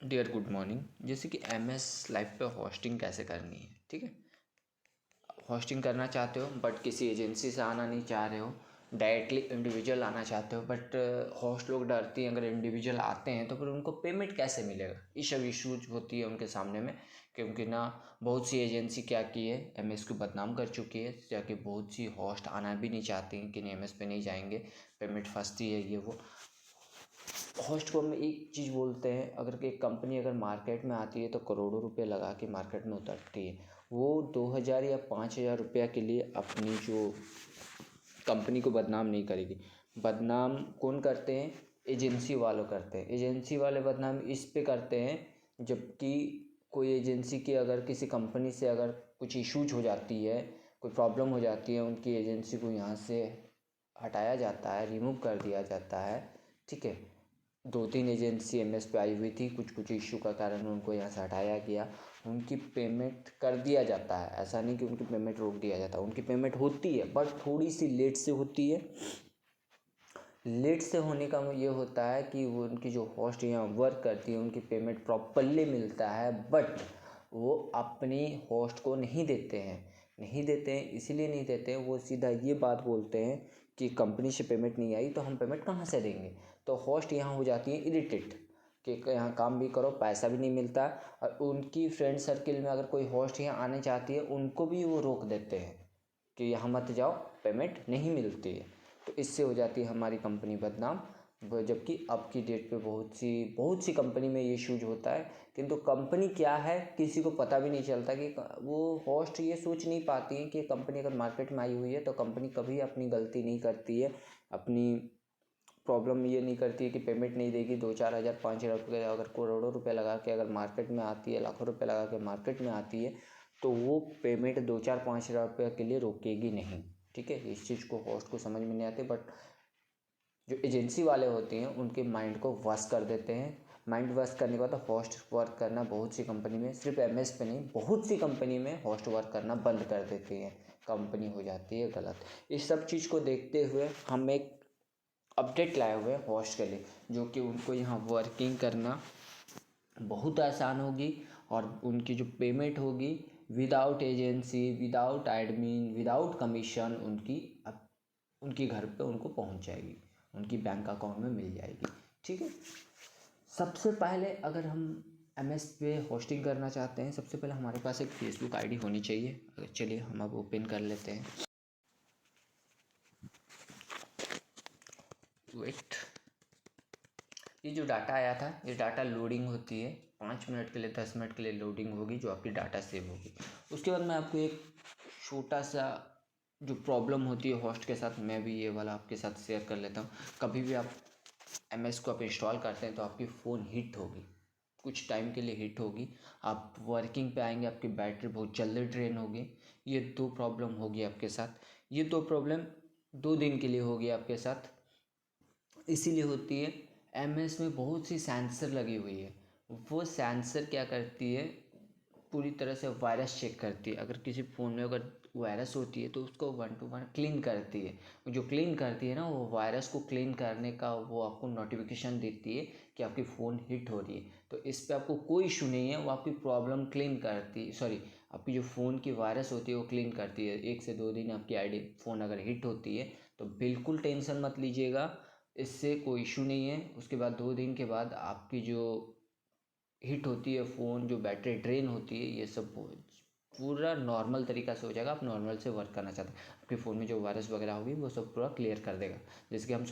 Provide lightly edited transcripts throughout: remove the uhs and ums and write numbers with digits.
Dear good morning. जैसे कि M S life पे होस्टिंग कैसे करनी है, ठीक है। होस्टिंग करना चाहते हो बट किसी एजेंसी से आना नहीं चाह रहे हो, डायरेक्टली इंडिविजुअल आना चाहते हो बट होस्ट लोग डरती हैं अगर इंडिविजुअल आते हैं तो फिर उनको पेमेंट कैसे मिलेगा। ये सब इशूज होती है उनके सामने में, क्योंकि ना बहुत सी एजेंसी क्या की है, एम एस को बदनाम कर चुकी है, जाके बहुत सी होस्ट आना भी नहीं चाहती हैं कि नहीं एम एस पे नहीं जाएंगे, पेमेंट फंसती है ये वो। होस्ट को हम एक चीज़ बोलते हैं, अगर एक कंपनी अगर मार्केट में आती है तो करोड़ों रुपए लगा के मार्केट में उतरती है। वो 2000 या 5000 रुपया के लिए अपनी जो कंपनी को बदनाम नहीं करेगी। बदनाम कौन करते हैं? एजेंसी वालों करते हैं। एजेंसी वाले बदनाम इस पे करते हैं जबकि कोई एजेंसी की अगर किसी कंपनी से अगर कुछ इश्यूज हो जाती है, कोई प्रॉब्लम हो जाती है, उनकी एजेंसी को यहाँ से हटाया जाता है, रिमूव कर दिया जाता है, ठीक है। 2-3 एजेंसी एम एस पे आई हुई थी, कुछ कुछ इशू का कारण उनको यहाँ से हटाया गया, उनकी पेमेंट कर दिया जाता है। ऐसा नहीं कि उनकी पेमेंट रोक दिया जाता है, उनकी पेमेंट होती है बट थोड़ी सी लेट से होती है। लेट से होने का ये होता है कि वो उनकी जो होस्ट यहाँ वर्क करती है उनकी पेमेंट प्रॉपरली मिलता है, बट वो अपनी होस्ट को नहीं देते हैं। नहीं देते हैं इसीलिए नहीं देते हैं, वो सीधा ये बात बोलते हैं कि कंपनी से पेमेंट नहीं आई तो हम पेमेंट कहाँ से देंगे। तो होस्ट यहाँ हो जाती है इरिटेट कि यहाँ काम भी करो, पैसा भी नहीं मिलता। और उनकी फ्रेंड सर्किल में अगर कोई होस्ट यहाँ आने चाहती है उनको भी वो रोक देते हैं कि यहाँ मत जाओ, पेमेंट नहीं मिलती है। तो इससे हो जाती है हमारी कंपनी बदनाम। जबकि अब की डेट पे बहुत सी कंपनी में ये इशूज होता है, किंतु कंपनी क्या है किसी को पता भी नहीं चलता कि वो होस्ट ये सोच नहीं पाती है कि कंपनी अगर मार्केट में आई हुई है तो कंपनी कभी अपनी गलती नहीं करती है, अपनी प्रॉब्लम ये नहीं करती है कि पेमेंट नहीं देगी। 2-4 हज़ार 5 हज़ार रुपये अगर करोड़ों रुपये लगा के अगर मार्केट में आती है, लाखों रुपये लगा के मार्केट में आती है तो वो पेमेंट 2-4-5 हज़ार रुपये के लिए रोकेगी नहीं, ठीक है। इस चीज़ को होस्ट को समझ में नहीं आती, बट जो एजेंसी वाले होते हैं उनके माइंड को वश कर देते हैं। माइंड वश करने के बाद होस्ट वर्क करना बहुत सी कंपनी में, सिर्फ एम एस पे नहीं, बहुत सी कंपनी में होस्ट वर्क करना बंद कर देते हैं, कंपनी हो जाती है गलत। इस सब चीज़ को देखते हुए हम एक अपडेट लाए हुए हैं होस्ट के लिए, जो कि उनको यहाँ वर्किंग करना बहुत आसान होगी और उनकी जो पेमेंट होगी without agency, without admin, without commission उनकी घर पे उनको पहुंच जाएगी, उनकी बैंक अकाउंट में मिल जाएगी, ठीक है। सबसे पहले अगर हम एम एस पे होस्टिंग करना चाहते हैं, सबसे पहले हमारे पास एक फेसबुक आईडी होनी चाहिए। चलिए हम अब ओपन कर लेते हैं। वेट, ये जो डाटा आया था, ये डाटा लोडिंग होती है 5 मिनट के लिए, 10 मिनट के लिए लोडिंग होगी, जो आपकी डाटा सेव होगी। उसके बाद मैं आपको एक छोटा सा जो प्रॉब्लम होती है होस्ट के साथ, मैं भी ये वाला आपके साथ शेयर कर लेता हूँ। कभी भी आप एम एस को आप इंस्टॉल करते हैं तो आपकी फ़ोन हीट होगी, कुछ टाइम के लिए हीट होगी, आप वर्किंग पे आएंगे आपकी बैटरी बहुत जल्दी ड्रेन होगी। ये 2 प्रॉब्लम होगी आपके साथ। ये 2 प्रॉब्लम 2 दिन के लिए होगी आपके साथ। इसीलिए होती है, एम एस में बहुत सी सेंसर लगी हुई है। वो सेंसर क्या करती है, पूरी तरह से वायरस चेक करती है। अगर किसी फ़ोन में अगर वायरस होती है तो उसको 1 to 1 क्लीन करती है। जो क्लीन करती है ना, वो वायरस को क्लीन करने का वो आपको नोटिफिकेशन देती है कि आपकी फ़ोन हिट हो रही है। तो इस पर आपको कोई इशू नहीं है, वो आपकी प्रॉब्लम क्लीन करती है, सॉरी, आपकी जो फ़ोन की वायरस होती है वो क्लीन करती है। 1 से 2 दिन आपकी आईडी फ़ोन अगर हिट होती है तो बिल्कुल टेंशन मत लीजिएगा, इससे कोई इशू नहीं है। उसके बाद 2 दिन के बाद आपकी जो हिट होती है फ़ोन, जो बैटरी ड्रेन होती है, ये सब पूरा नॉर्मल तरीक़ा से हो जाएगा। आप नॉर्मल से वर्क करना चाहते हैं, आपके फ़ोन में जो वायरस वगैरह होगी वो सब पूरा क्लियर कर देगा। जैसे कि हम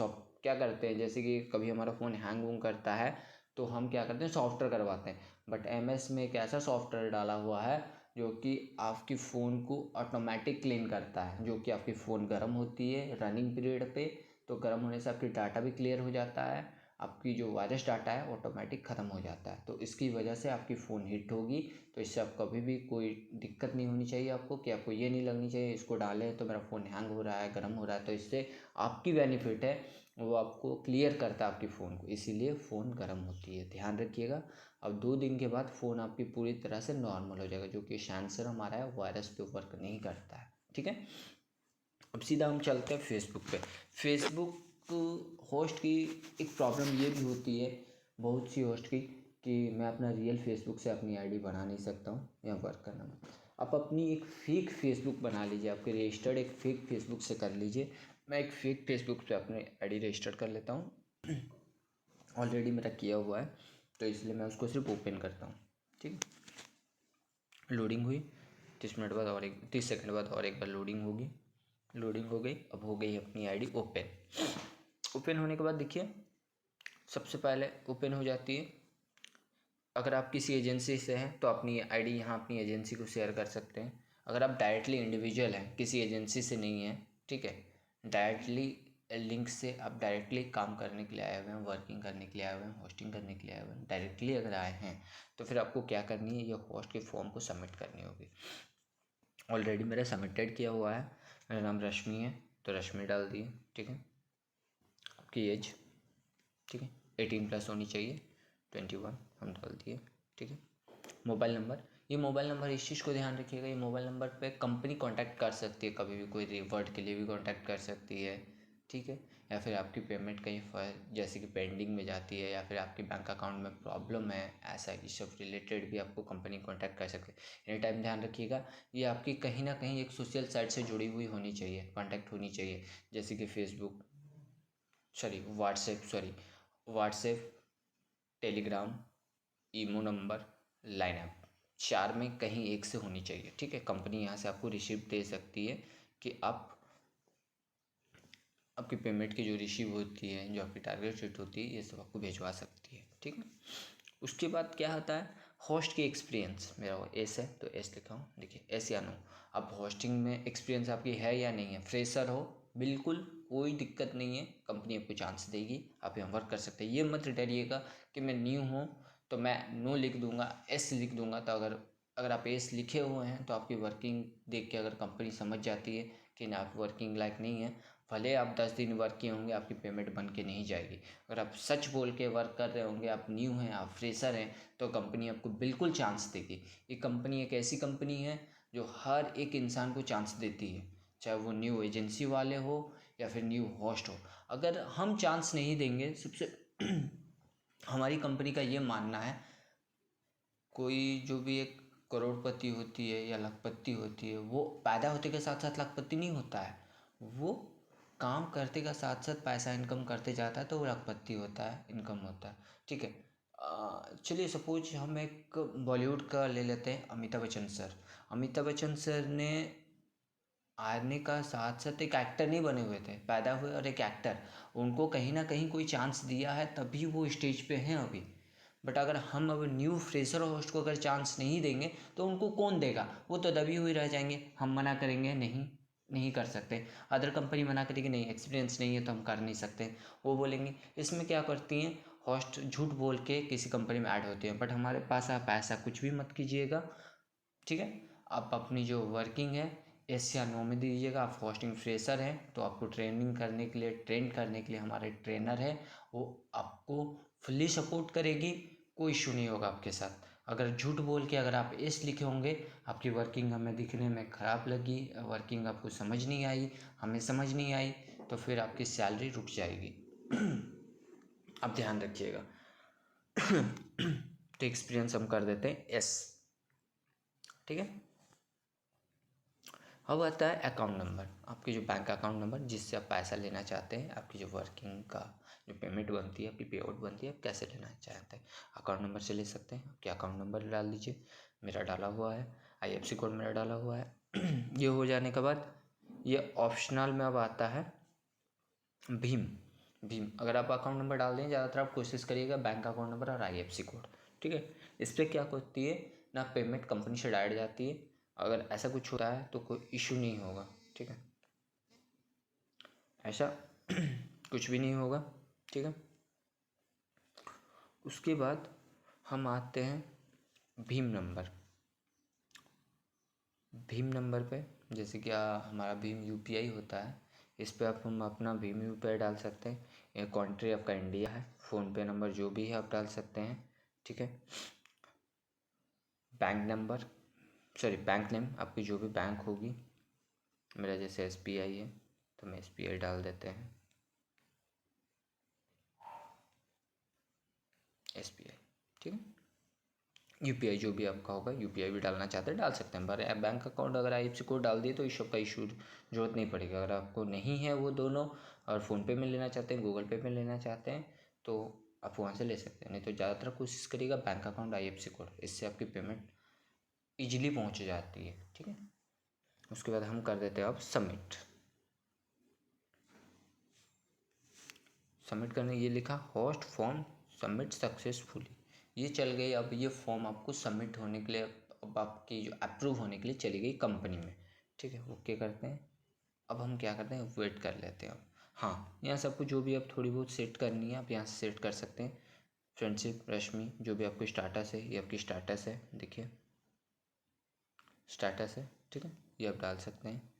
क्या करते हैं, जैसे कि कभी हमारा फ़ोन हैंग वूंग करता है तो हम क्या करते हैं, सॉफ्टवेयर करवाते हैं। बट एम एस में एक ऐसा सॉफ्टवेयर डाला हुआ है जो कि आपकी फ़ोन को ऑटोमेटिक क्लीन करता है। जो कि आपकी फ़ोन गर्म होती है रनिंग पीरियड पे, तो गर्म होने से आपकी डाटा भी क्लियर हो जाता है, आपकी जो वायरस डाटा है ऑटोमेटिक ख़त्म हो जाता है। तो इसकी वजह से आपकी फ़ोन हिट होगी। तो इससे आप कभी भी कोई दिक्कत नहीं होनी चाहिए आपको, कि आपको ये नहीं लगनी चाहिए इसको डालें तो मेरा फ़ोन हैंग हो रहा है, गर्म हो रहा है। तो इससे आपकी बेनिफिट है, वो आपको क्लियर करता है आपकी फ़ोन को, इसीलिए फ़ोन गर्म होती है, ध्यान रखिएगा। अब 2 दिन के बाद फ़ोन आपकी पूरी तरह से नॉर्मल हो जाएगा, जो कि सेंसर हमारा है वायरस पे वर्क नहीं करता है, ठीक है। अब सीधा हम चलते हैं फेसबुक पे। फेसबुक होस्ट की एक प्रॉब्लम ये भी होती है बहुत सी होस्ट की, कि मैं अपना रियल फेसबुक से अपनी आईडी बना नहीं सकता हूँ या वर्क करना में। आप अपनी एक फेक फेसबुक बना लीजिए, आपके रजिस्टर्ड एक फेक फेसबुक से कर लीजिए। मैं एक फेक फेसबुक पे अपनी आईडी रजिस्टर कर लेता हूँ, ऑलरेडी मेरा किया हुआ है, तो इसलिए मैं उसको सिर्फ ओपन करता हूँ। ठीक है, लोडिंग हुई, 30 मिनट बाद और 30 सेकंड बाद और एक बार लोडिंग होगी, लोडिंग हो गई। अब हो गई अपनी आईडी ओपन। ओपन होने के बाद देखिए सबसे पहले ओपन हो जाती है। अगर आप किसी एजेंसी से हैं तो अपनी आईडी यहाँ अपनी एजेंसी को शेयर कर सकते हैं। अगर आप डायरेक्टली इंडिविजुअल हैं, किसी एजेंसी से नहीं हैं, ठीक है, डायरेक्टली लिंक से आप डायरेक्टली काम करने के लिए आए हुए हैं, वर्किंग करने के लिए आए हुए हैं, होस्टिंग करने के लिए आए हुए हैं, डायरेक्टली अगर आए हैं तो फिर आपको क्या करनी है, ये होस्ट के फॉर्म को सबमिट करनी होगी। ऑलरेडी मेरा सबमिटेड किया हुआ है, मेरा नाम रश्मि है तो रश्मि डाल दिए। ठीक है, आपकी एज, ठीक है, 18+ होनी चाहिए, 21 हम डाल दिए। ठीक है, मोबाइल नंबर, ये मोबाइल नंबर इस चीज़ को ध्यान रखिएगा, ये मोबाइल नंबर पे कंपनी कांटेक्ट कर सकती है, कभी भी कोई रिवर्ट के लिए भी कांटेक्ट कर सकती है। ठीक है, या फिर आपकी पेमेंट कहीं जैसे कि पेंडिंग में जाती है या फिर आपके बैंक अकाउंट में प्रॉब्लम है, ऐसा इस सब रिलेटेड भी आपको कंपनी कांटेक्ट कर सकती है। एनी टाइम ध्यान रखिएगा, ये आपकी कहीं ना कहीं एक सोशल साइट से जुड़ी हुई होनी चाहिए, कांटेक्ट होनी चाहिए, जैसे कि Facebook, WhatsApp, Telegram, imo number, line app, 4 में कहीं एक से होनी चाहिए। ठीक है, कंपनी यहाँ से आपको रिसीप्ट दे सकती है कि आपकी पेमेंट की जो रिसीव होती है, जो आपकी टारगेट शीट होती है, ये सब आपको भिजवा सकती है। ठीक है, उसके बाद क्या होता है, होस्ट की एक्सपीरियंस, मेरा वो एस है तो एस लिखा हूँ, देखिए एस या नो। अब होस्टिंग में एक्सपीरियंस आपकी है या नहीं है, फ्रेशर हो, बिल्कुल कोई दिक्कत नहीं है, कंपनी आपको चांस देगी, आप यहाँ वर्क कर सकते हैं। ये मत डरिएगा कि मैं न्यू हूँ तो मैं नो लिख दूंगा, एस लिख दूंगा, तो अगर आप एस लिखे हुए हैं तो आपकी वर्किंग देख के अगर कंपनी समझ जाती है कि ना आप वर्किंग लायक नहीं है, भले आप 10 दिन वर्क किए होंगे, आपकी पेमेंट बन के नहीं जाएगी। अगर आप सच बोल के वर्क कर रहे होंगे, आप न्यू हैं, आप फ्रेशर हैं, तो कंपनी आपको बिल्कुल चांस देगी। ये कंपनी एक ऐसी कंपनी है जो हर एक इंसान को चांस देती है, चाहे वो न्यू एजेंसी वाले हो या फिर न्यू होस्ट हो। अगर हम चांस नहीं देंगे, सबसे हमारी कंपनी का ये मानना है, कोई जो भी एक करोड़पति होती है या लखपति होती है, वो पैदा होते के साथ साथ लखपति नहीं होता है, वो काम करते का साथ साथ पैसा इनकम करते जाता है तो वो लखपति होता है, इनकम होता है। ठीक है, चलिए सपोज हम एक बॉलीवुड का ले लेते हैं, अमिताभ बच्चन सर। अमिताभ बच्चन सर ने आने का साथ साथ एक एक्टर नहीं बने हुए थे, पैदा हुए और एक एक्टर, उनको कहीं ना कहीं कोई चांस दिया है तभी वो स्टेज पे हैं अभी। बट अगर हम अब न्यू फ्रेशर होस्ट को अगर चांस नहीं देंगे तो उनको कौन देगा, वो तो दबी हुई रह जाएंगे। हम मना करेंगे नहीं, नहीं कर सकते, अदर कंपनी मना करेगी नहीं एक्सपीरियंस नहीं है तो हम कर नहीं सकते, वो बोलेंगे। इसमें क्या करती हैं, होस्ट झूठ बोल के किसी कंपनी में ऐड होती हैं, बट हमारे पास आप ऐसा कुछ भी मत कीजिएगा। ठीक है, आप अपनी जो वर्किंग है एस या नो में दीजिएगा। आप होस्टिंग फ्रेशर हैं तो आपको ट्रेनिंग करने के लिए, ट्रेन करने के लिए हमारे ट्रेनर है, वो आपको फुल्ली सपोर्ट करेगी, कोई इशू नहीं होगा आपके साथ। अगर झूठ बोल के अगर आप एस लिखे होंगे, आपकी वर्किंग हमें दिखने में ख़राब लगी, वर्किंग आपको समझ नहीं आई, हमें समझ नहीं आई, तो फिर आपकी सैलरी रुक जाएगी। आप ध्यान रखिएगा। तो एक्सपीरियंस हम कर देते हैं एस। ठीक है, अब आता है अकाउंट नंबर, आपकी जो बैंक अकाउंट नंबर जिससे आप पैसा लेना चाहते हैं, आपकी जो वर्किंग का जो पेमेंट बनती है, आपकी पे आउट बनती है, आप कैसे लेना चाहते हैं, अकाउंट नंबर से ले सकते हैं। आपके अकाउंट नंबर डाल दीजिए, मेरा डाला हुआ है, IFSC कोड मेरा डाला हुआ है। ये हो जाने के बाद ये ऑप्शनल में अब आता है भीम। भीम अगर आप अकाउंट नंबर डाल दें, ज़्यादातर आप कोशिश करिएगा बैंक अकाउंट नंबर और IFSC कोड। ठीक है, इस पर क्या होती है ना, पेमेंट कंपनी से डायरेक्ट जाती है, अगर ऐसा कुछ होता है तो कोई इशू नहीं होगा। ठीक है, ऐसा कुछ भी नहीं होगा। ठीक है, उसके बाद हम आते हैं भीम नंबर। भीम नंबर पे जैसे कि हमारा भीम UPI होता है, इस पे आप हम अपना भीम UPI डाल सकते हैं। ये कंट्री आपका इंडिया है, फ़ोनपे नंबर जो भी है आप डाल सकते हैं। ठीक है, बैंक नंबर, बैंक नेम, आपकी जो भी बैंक होगी, मेरा जैसे SBI है तो मैं SBI डाल देते हैं, SBI। ठीक है, यूपीआई जो भी आपका होगा, यूपीआई भी डालना चाहते हैं डाल सकते हैं, पर बैंक अकाउंट अगर आईएफएससी कोड डाल दिए तो इस सब का इशू जरूरत नहीं पड़ेगी। अगर आपको नहीं है वो दोनों और फ़ोनपे में लेना चाहते हैं, गूगल पे में लेना चाहते हैं तो आप वहाँ से ले सकते हैं। नहीं तो ज़्यादातर कोशिश करिएगा बैंक अकाउंट आईएफएससी कोड, इससे आपकी पेमेंट ईजिली पहुँच जाती है। ठीक है, उसके बाद हम कर देते हैं अब सबमिट। सबमिट करने ये लिखा होस्ट फॉर्म सबमिट सक्सेसफुली, ये चल गई। अब ये फॉर्म आपको सबमिट होने के लिए, अब आपकी जो अप्रूव होने के लिए चली गई कंपनी में। ठीक है, ओके करते हैं। अब हम क्या करते हैं, वेट कर लेते हैं। अब हाँ, यहाँ से आपको जो भी आप थोड़ी बहुत सेट करनी है आप यहाँ से सेट कर सकते हैं। फ्रेंडशिप रश्मि जो भी आपको स्टाटस है, ये आपकी स्टाटस है, देखिए स्टाटस है। ठीक है, ये आप डाल सकते हैं।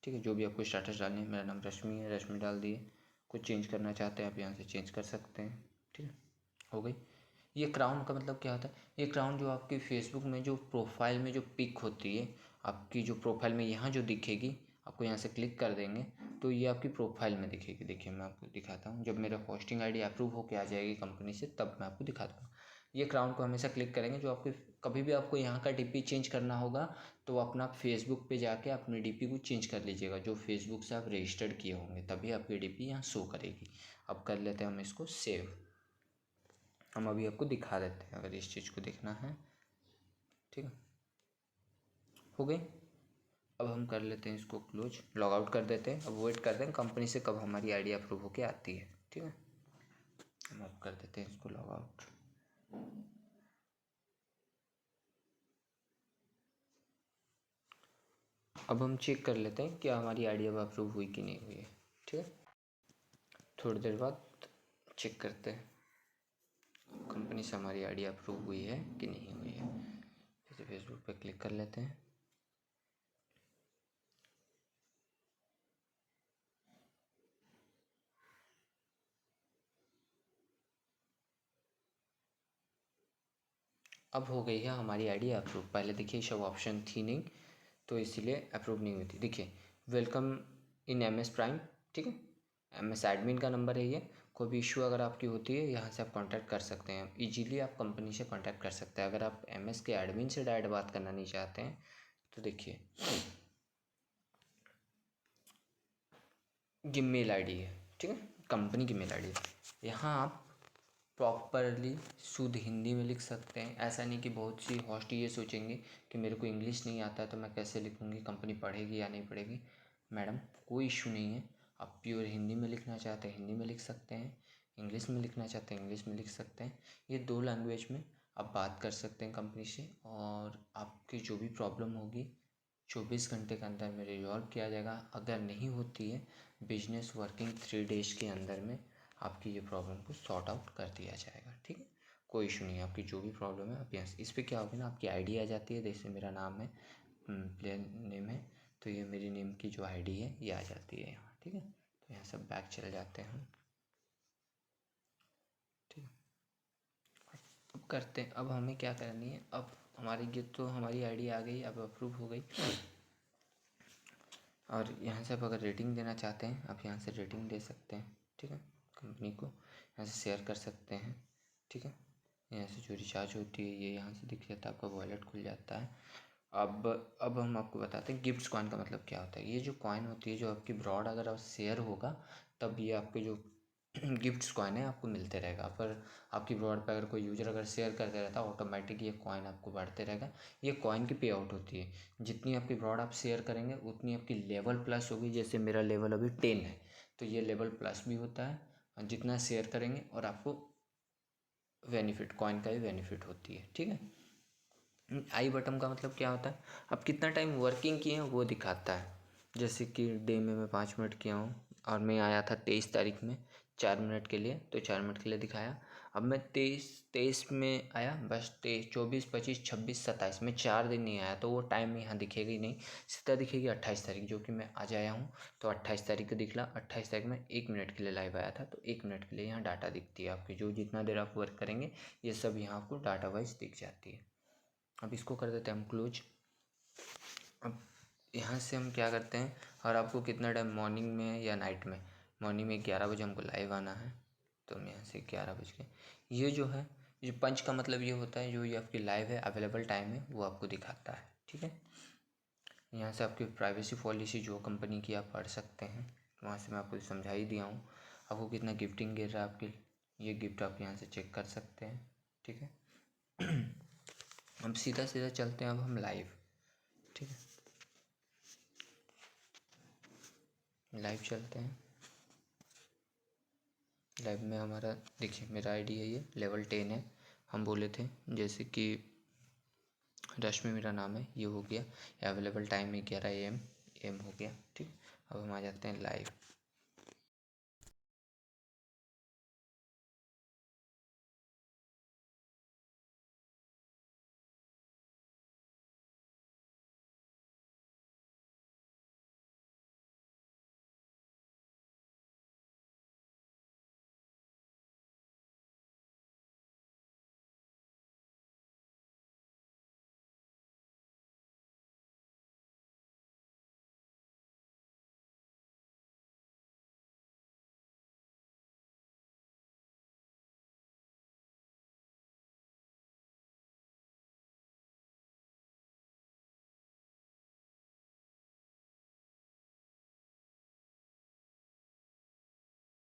ठीक है, जो भी आपको स्टाटस डालनी है, मेरा नाम रश्मि है, रश्मि डाल दिए। कुछ चेंज करना चाहते हैं आप यहाँ से चेंज कर सकते हैं। ठीक है, हो गई। ये क्राउन का मतलब क्या होता है, ये क्राउन जो आपकी फेसबुक में जो प्रोफाइल में जो पिक होती है, आपकी जो प्रोफाइल में यहाँ जो दिखेगी, आपको यहाँ से क्लिक कर देंगे तो ये आपकी प्रोफाइल में दिखेगी। देखिए मैं आपको दिखाता हूँ, जब मेरा होस्टिंग आईडी अप्रूव होके आ जाएगी कंपनी से तब मैं आपको दिखा दूँगा। ये क्राउन को हमेशा क्लिक करेंगे, जो आपके कभी भी आपको यहाँ का डीपी चेंज करना होगा तो अपना फेसबुक पे जाके अपने डीपी को चेंज कर लीजिएगा, जो फेसबुक से आप रजिस्टर्ड किए होंगे तभी आपकी डीपी यहाँ शो करेगी। अब कर लेते हैं हम इसको सेव। हम अभी आपको दिखा देते हैं अगर इस चीज़ को देखना है। ठीक है, हो गई। अब हम कर लेते हैं इसको क्लोज, लॉग आउट कर देते हैं। अब वेट करते हैं कंपनी से कब हमारी आईडी अप्रूव होके आती है। ठीक है, हम अब कर देते हैं इसको लॉग आउट। अब हम चेक कर लेते हैं क्या हमारी आईडी अब अप्रूव हुई कि नहीं हुई है। ठीक है, थोड़ी देर बाद चेक करते हैं कंपनी से हमारी आईडी अप्रूव हुई है कि नहीं हुई है। फिर से फेसबुक पे क्लिक कर लेते हैं। अब हो गई है हमारी आईडी अप्रूव। पहले देखिए सब ऑप्शन थी नहीं तो इसीलिए अप्रूव नहीं हुई थी। देखिए welcome in M S prime. ठीक है, एम एस एडमिन का नंबर है ये। कोई भी इशू अगर आपकी होती है यहाँ से आप कांटेक्ट कर सकते हैं, इजीली आप कंपनी से कांटेक्ट कर सकते हैं। अगर आप एम एस के एडमिन से डायरेक्ट बात करना नहीं चाहते हैं तो देखिए ये मेल आईडी है। ठीक है, कंपनी की मेल आईडी है। यहाँ आप प्रॉपरली शुद्ध हिंदी में लिख सकते हैं। ऐसा नहीं कि बहुत सी होस्ट ये सोचेंगे कि मेरे को इंग्लिश नहीं आता है तो मैं कैसे लिखूँगी, कंपनी पढ़ेगी या नहीं पढ़ेगी। मैडम कोई इशू नहीं है, आप प्योर हिंदी में लिखना चाहते हैं हिंदी में लिख सकते हैं, इंग्लिश में लिखना चाहते हैं इंग्लिश में लिख सकते हैं। ये दो लैंग्वेज में आप बात कर सकते हैं कंपनी से, और आपकी जो भी प्रॉब्लम होगी 24 घंटे के अंदर में रिजॉल्व किया जाएगा। अगर नहीं होती है बिजनेस वर्किंग 3 डेज़ के अंदर में आपकी ये प्रॉब्लम को सॉर्ट आउट कर दिया जाएगा। ठीक है, कोई इशू नहीं है। आपकी जो भी प्रॉब्लम है आप यहाँ इस पर क्या होगी ना, आपकी आईडी आ जाती है। जैसे मेरा नाम है, प्लेन नेम है, तो ये मेरी नेम की जो आईडी है ये आ जाती है यहाँ। ठीक है, तो यहाँ सब बैक चले जाते हैं हम। ठीक है, अब करते हैं, अब हमें क्या करनी है। अब हमारी ये तो हमारी आईडी आ गई, अब अप्रूव हो गई। और यहाँ से आप अगर रेटिंग देना चाहते हैं आप यहाँ से रेटिंग दे सकते हैं। ठीक है, कंपनी को यहाँ से शेयर कर सकते हैं। ठीक है, यहाँ से जो रिचार्ज होती है ये यहाँ से दिख जाता है, आपका वॉलेट खुल जाता है। अब हम आपको बताते हैं गिफ्ट्स कॉइन का मतलब क्या होता है। ये जो कॉइन होती है जो आपकी ब्रॉड अगर आप शेयर होगा तब ये आपके जो गिफ्ट्स कॉइन है आपको मिलते रहेगा। पर आपकी ब्रॉड पे अगर कोई यूजर अगर शेयर करते रहता है ऑटोमेटिक ये कॉइन आपको बढ़ते रहेगा। ये कॉइन की पे आउट होती है, जितनी आपकी ब्रॉड आप शेयर करेंगे उतनी आपकी लेवल प्लस होगी। जैसे मेरा लेवल अभी 10 है तो ये लेवल प्लस भी होता है, और जितना शेयर करेंगे और आपको बेनिफिट कॉइन का भी बेनिफिट होती है। ठीक है, आई बटन का मतलब क्या होता है, आप कितना टाइम वर्किंग किए हैं वो दिखाता है। जैसे कि डे में मैं 5 मिनट किया हूँ और मैं आया था 23 तारीख में 4 मिनट के लिए, तो 4 मिनट के लिए दिखाया। अब मैं 23 में आया, बस 23 24 25 26 27 में 4 दिन नहीं आया तो वो टाइम यहाँ दिखेगा ही नहीं, सीधा दिखेगी 28 तारीख, जो कि मैं आज आया हूँ तो 28 तारीख को दिखला। 28 तारीख में 1 मिनट के लिए लाइव आया था तो 1 मिनट के लिए यहाँ डाटा दिखती है आपकी, जो जितना देर आप वर्क करेंगे ये सब यहाँ आपको डाटा वाइज दिख जाती है। अब इसको कर देते हैं हम क्लोज। अब यहाँ से हम क्या करते हैं, और आपको कितना टाइम मॉर्निंग में या नाइट में, मॉर्निंग में 11 बजे हमको लाइव आना है तो हम यहाँ से 11 बज के ये जो है ये पंच का मतलब ये होता है जो ये आपकी लाइव है, अवेलेबल टाइम है, वो आपको दिखाता है। ठीक है, यहाँ से आपकी प्राइवेसी पॉलिसी जो कंपनी की आप पढ़ सकते हैं, वहाँ से मैं आपको समझा ही दिया हूँ। आपको कितना गिफ्टिंग गिर रहा है आपके, ये गिफ्ट आप यहाँ से चेक कर सकते हैं। ठीक है, हम सीधा सीधा चलते हैं अब हम लाइव। ठीक है, लाइव चलते हैं। लाइव में हमारा देखिए, मेरा आईडी है, ये लेवल 10 है। हम बोले थे जैसे कि रश्मि मेरा नाम है, ये हो गया। अवेलेबल टाइम है 11 AM हो गया। ठीक, अब हम आ जाते हैं लाइव।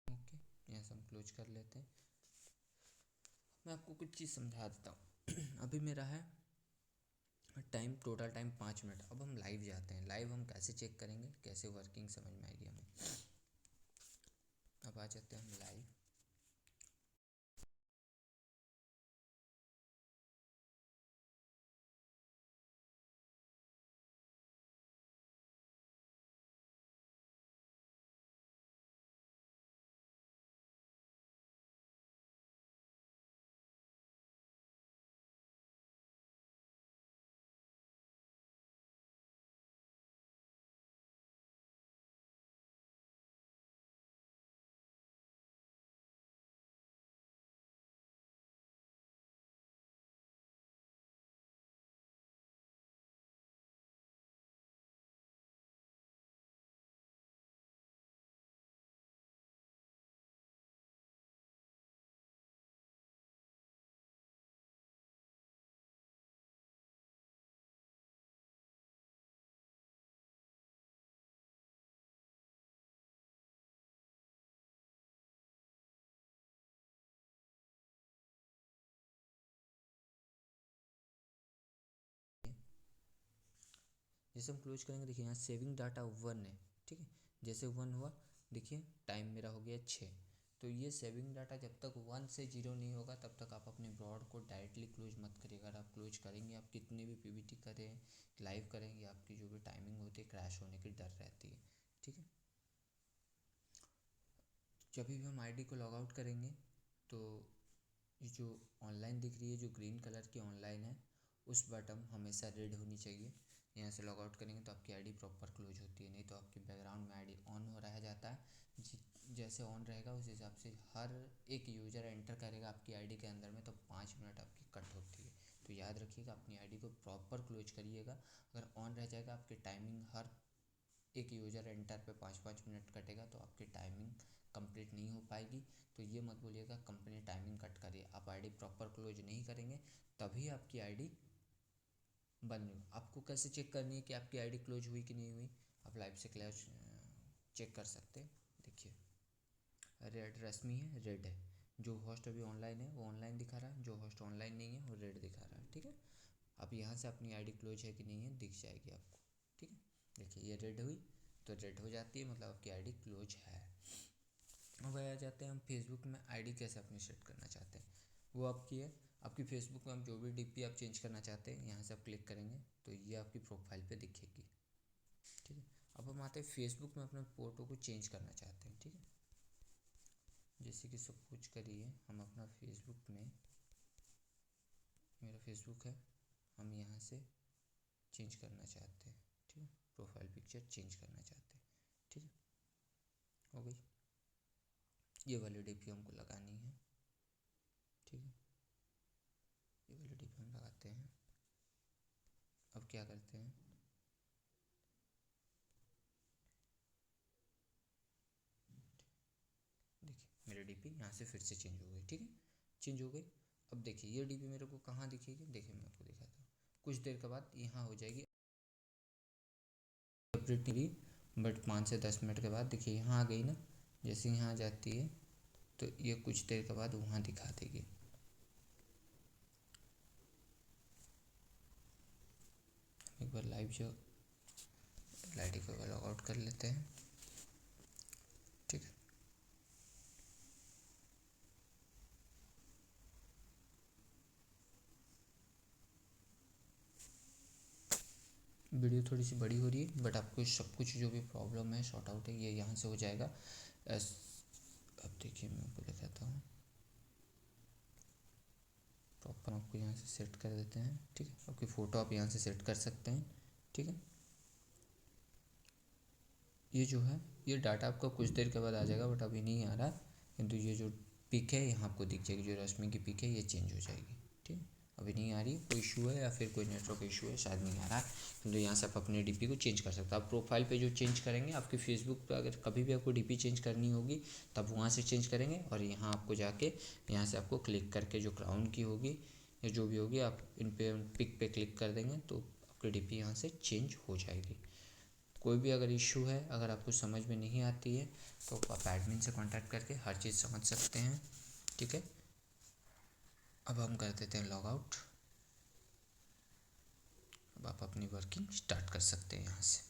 ओके, यहाँ से हम क्लोज कर लेते हैं। मैं आपको कुछ चीज़ समझा देता हूँ। अभी मेरा है टाइम, टोटल टाइम 5 मिनट। अब हम लाइव जाते हैं। लाइव हम कैसे चेक करेंगे, कैसे वर्किंग समझ में आएगी हमें। अब आ जाते हैं हम लाइव। जैसे हम क्लोज करेंगे, देखिए यहाँ सेविंग डाटा 1 है। ठीक है, जैसे 1 हुआ, देखिए टाइम मेरा हो गया 6। तो ये सेविंग डाटा जब तक 1 से 0 नहीं होगा तब तक आप अपने ब्रॉड को डायरेक्टली क्लोज मत करिएगा। अगर आप क्लोज करेंगे, आप कितने भी PPT करें, लाइव करेंगे, आपकी जो भी टाइमिंग होती है क्रैश होने की डर रहती है। ठीक है, जब भी हम आईडी को लॉग आउट करेंगे तो ये जो ऑनलाइन दिख रही है, जो ग्रीन कलर की ऑनलाइन है, उस बटन हमेशा रेड होनी चाहिए। यहाँ से लॉग आउट करेंगे तो आपकी आईडी प्रॉपर क्लोज होती है, नहीं तो आपके बैकग्राउंड में आईडी ऑन हो रह जाता है। जैसे ऑन रहेगा उस हिसाब से हर एक यूज़र एंटर करेगा आपकी आईडी के अंदर में, तो 5 मिनट आपकी कट होती है। तो याद रखिएगा, अपनी आईडी को प्रॉपर क्लोज करिएगा। अगर ऑन रह जाएगा, आपकी टाइमिंग हर एक यूज़र एंटर पे 5-5 मिनट कटेगा, तो आपकी टाइमिंग कंप्लीट नहीं हो पाएगी। तो ये मत बोलिएगा कंपनी टाइमिंग कट करिए। आप आईडी प्रॉपर क्लोज नहीं करेंगे तभी आपकी आईडी बंद हुई। आपको कैसे चेक करनी है कि आपकी आईडी क्लोज हुई कि नहीं हुई, आप लाइव से क्लोज चेक कर सकते हैं। देखिए, रेड रश्मि है, रेड है। जो होस्ट अभी ऑनलाइन है वो ऑनलाइन दिखा रहा है, जो होस्ट ऑनलाइन नहीं है वो रेड दिखा रहा है। ठीक है, अब यहाँ से अपनी आईडी क्लोज है कि नहीं है दिख जाएगी आपको। ठीक है, देखिए ये रेड हुई तो रेड हो जाती है, मतलब आपकी आईडी क्लोज है। अब आ जाते हैं हम फेसबुक में आईडी कैसे अपनी सेट करना चाहते हैं, वो आपकी है। आपकी फेसबुक में आप जो भी DP आप चेंज करना चाहते हैं, यहाँ से आप क्लिक करेंगे तो ये आपकी प्रोफाइल पे दिखेगी। ठीक है, अब हम आते हैं फेसबुक में अपने फ़ोटो को चेंज करना चाहते हैं। ठीक है, जैसे कि सपोज करिए हम अपना फेसबुक में, मेरा फेसबुक है, हम यहाँ से चेंज करना चाहते हैं। ठीक है, प्रोफाइल पिक्चर चेंज करना चाहते हैं। ठीक है, हो गई। ये वाली DP हमको लगानी है। ठीक है, ये वाली DP हम लगाते हैं। अब क्या करते हैं, देखिए मेरी DP यहाँ से फिर से चेंज हो गई। ठीक है, चेंज हो गई। अब देखिए ये डीपी मेरे को कहाँ दिखेगी, देखिए मैं आपको दिखाता हूँ। कुछ देर के बाद यहाँ हो जाएगी अपडेट नहीं, बट 5 से 10 मिनट के बाद देखिए यहाँ आ गई ना। जैसे यहाँ आ जाती है तो ये कुछ देर के बाद वहाँ दिखा देगी। एक बार लाइव जो लाइट को लॉग आउट कर लेते हैं, ठीक है। वीडियो थोड़ी सी बड़ी हो रही है, बट आपको सब कुछ जो भी प्रॉब्लम है सॉर्ट आउट है, ये यहाँ से हो जाएगा। अब देखिए मैं आपको दिखाता हूँ, प्रॉपर आपको यहाँ से सेट कर देते हैं, ठीक है। आपकी फ़ोटो आप यहाँ से सेट कर सकते हैं, ठीक है। ये जो है ये डाटा आपका कुछ देर के बाद आ जाएगा, बट अभी नहीं आ रहा। किंतु ये जो पिक है यहाँ आपको दिख जाएगी, जो रश्मि की पिक है ये चेंज हो जाएगी, ठीक है। अभी नहीं आ रही, कोई इशू है या फिर कोई नेटवर्क इशू है, शायद नहीं आ रहा है। किंतु यहाँ से आप अपने डीपी को चेंज कर सकते हैं। आप प्रोफाइल पे जो चेंज करेंगे, आपके फेसबुक पे अगर कभी भी आपको डीपी चेंज करनी होगी तब वहाँ से चेंज करेंगे, और यहाँ आपको जाके यहाँ से आपको क्लिक करके जो क्राउन की होगी या जो भी होगी आप इन पे पिक पे क्लिक कर देंगे तो आपकी डीपी यहाँ से चेंज हो जाएगी। कोई भी अगर इशू है, अगर आपको समझ में नहीं आती है तो आप एडमिन से कांटेक्ट करके हर चीज़ समझ सकते हैं, ठीक है। अब हम कर देते हैं लॉग आउट। अब आप अपनी वर्किंग स्टार्ट कर सकते हैं यहाँ से।